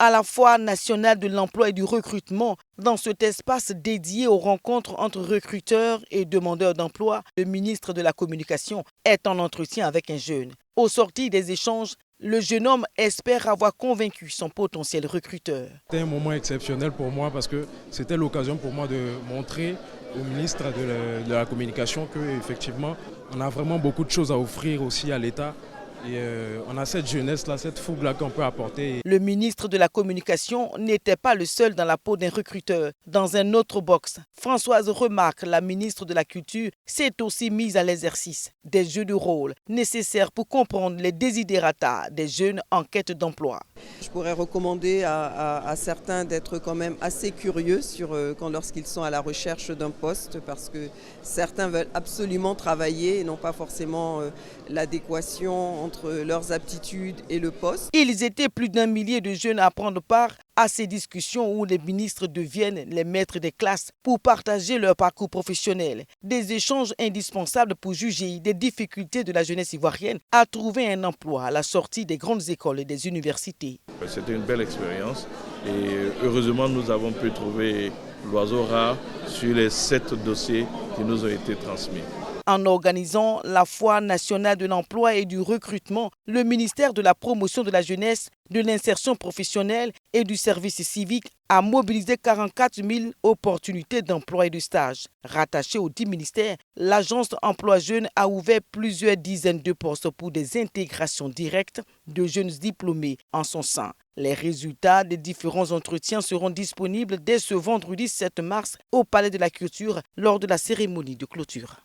à la Foire nationale de l'emploi et du recrutement. Dans cet espace dédié aux rencontres entre recruteurs et demandeurs d'emploi, le ministre de la Communication est en entretien avec un jeune. Au sortir des échanges, le jeune homme espère avoir convaincu son potentiel recruteur. C'était un moment exceptionnel pour moi parce que c'était l'occasion pour moi de montrer au ministre de la Communication qu'effectivement, on a vraiment beaucoup de choses à offrir aussi à l'État. Et on a cette jeunesse-là, cette fougue-là qu'on peut apporter. Le ministre de la Communication n'était pas le seul dans la peau d'un recruteur. Dans un autre box, Françoise Remarque, la ministre de la Culture, s'est aussi mise à l'exercice des jeux de rôle nécessaires pour comprendre les desiderata des jeunes en quête d'emploi. Je pourrais recommander à certains d'être quand même assez curieux lorsqu'ils sont à la recherche d'un poste, parce que certains veulent absolument travailler et n'ont pas forcément l'adéquation entre leurs aptitudes et le poste. Ils étaient plus d'1 millier de jeunes à prendre part à ces discussions où les ministres deviennent les maîtres des classes pour partager leur parcours professionnel. Des échanges indispensables pour juger des difficultés de la jeunesse ivoirienne à trouver un emploi à la sortie des grandes écoles et des universités. C'était une belle expérience et heureusement nous avons pu trouver l'oiseau rare sur les 7 dossiers qui nous ont été transmis. En organisant la Foire nationale de l'emploi et du recrutement, le ministère de la Promotion de la jeunesse, de l'insertion professionnelle et du service civique a mobilisé 44 000 opportunités d'emploi et de stage. Rattachée aux 10 ministères, l'agence Emploi Jeunes a ouvert plusieurs dizaines de postes pour des intégrations directes de jeunes diplômés en son sein. Les résultats des différents entretiens seront disponibles dès ce vendredi 7 mars au Palais de la Culture lors de la cérémonie de clôture.